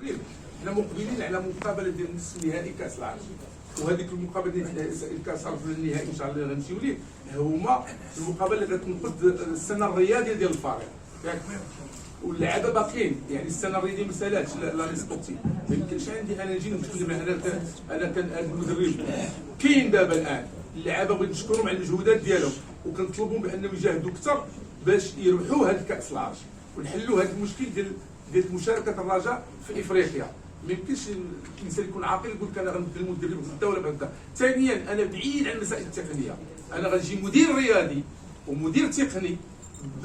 المغرب حنا مقبلين على مقابله ديال نصف نهائي كاس العالم، وهذيك المقابله ديال كاس العالم النهائي ان شاء الله اللي غنمشيو ليه هما المقابله اللي غتنقذ السنه الرياضيه ديال الفريق ياك. واللعابه باقيين، يعني السنه الرياضيه ما سالاتش لا ريسبورتي، ما يمكنش عندي انا نجي نتكلم انا كمدرب. كاين دابا الان اللعابه بغيت نشكرهم على المجهودات ديالهم وكنطلبهم بانهم يجاهدوا اكثر باش يربحوا هذا كاس العرش ونحلوا هذا المشكل ديال مشاركه الرجاء في افريقيا. ما يمكنش الانسان يكون عاقل يقول لك انا غنبدل المدرب غدا ولا بعدا. ثانيا انا بعيد عن المسائل التقنيه، انا غنجي مدير رياضي ومدير تقني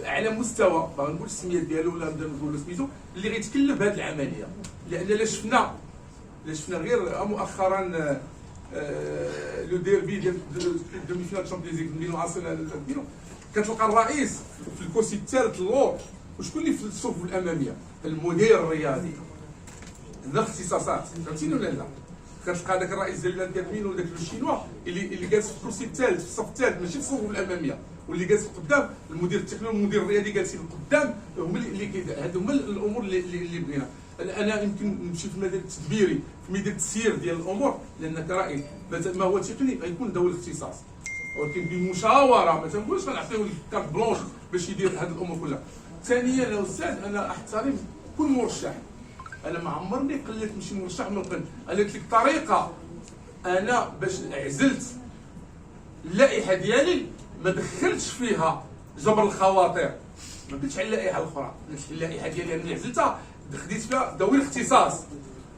على مستوى ما غنقولش السميات ديالو ولا نبدا نقول سميتو اللي غيتكلف بهذه العمليه. لان لا شفنا غير مؤخرا لو ديربي ديال دومي فينال تشامبيونز ليغ ميلان ارسنال كتلقى الرئيس في الكرسي الثالث اللور، وشكون اللي في الصفوف الاماميه؟ المدير الرياضي. عندنا اختصاصات فهمتيني ولا لا؟ كتلقى هذاك الرئيس ديال مين ولا داك الشينوا اللي جالس في الكرسي الثالث في الصف الثالث ماشي في الصفوف الاماميه، واللي جالس قدام المدير التقني والمدير الرياضي جالسين قدام، هما اللي هادو هما الامور اللي بغينا. انا يمكن نمشي في الميدان التدبيري في ميدان التسيير ديال الامور، لان كرائي ما هو تقني غيكون ذوي الاختصاص، ولكن بمشاوره ما تنقولش غنعطيو الكارت بلونش باش يدير هذه الامور كلها. ثانيا يا استاذ انا احترم كل مرشح، انا ما عمرني قلت نمشي مرشح من قبل. انا قلت لك طريقه انا باش عزلت اللائحه ديالي ما دخلتش فيها جبر الخواطر، ما قلتش على اللائحه الاخرى، قلت اللائحه ديالي انا اللي عزلتها خديت فيها ذوي الاختصاص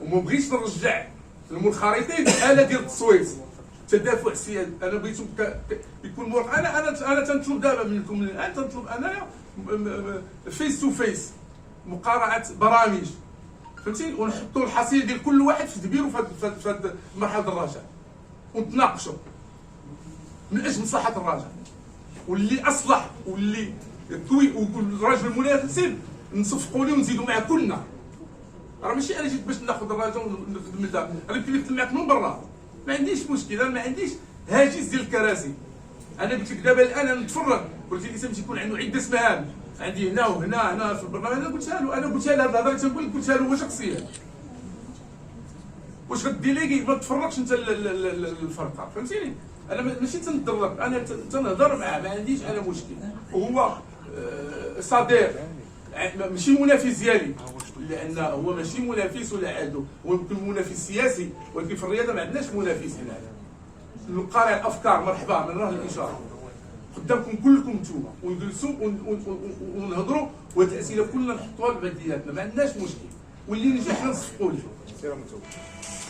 وما بغيتش نرجع المنخرطين اله ديال التصويت تدافع السياسي. انا بغيتهم يكون موافق. انا تنطلب دابا منكم الان، تنطلب انايا فيس تو فيس مقارعه برامج فهمتي، ونحطوا الحصيله ديال كل واحد في دبيرو في مرحله الرجاء ونتناقشوا من اجل مصلحه الرجاء، واللي اصلح واللي كوي والراجل المنافسين نصفقوا ليه ونزيدوا معاه كلنا. راه ماشي انا جيت باش ناخذ الرجاء ونخدم لها، انا يمكن نخدم معاك من برا ما عنديش مشكل، انا ما عنديش هاجس ديال الكراسي. انا قلت لك دابا الان انا نتفرج، قلت لي الانسان تيكون عنده عده مهام، عندي هنا وهنا في البرنامج. انا قلتها له، هذه الهضره تنقول لك قلتها له هو شخصيا. واش غديليغي ما تفرقش انت الفرقه فهمتيني؟ انا ماشي تندرب، انا تنهضر معاه ما عنديش انا مشكل. وهو صديق ماشي منافس ديالي، لان هو ماشي منافس ولا عدو، هو يمكن منافس سياسي، ولكن في الرياضه ما عندناش منافس هنايا. نقارع الافكار مرحبا من راه الاشاره قدامكم كلكم نتوما، ونجلسوا ونهضروا، وهاد الاسئله كلنا نحطوها ببديهاتنا ما عندناش مشكل، واللي نجح نصفقوا ليه.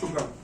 شكرا.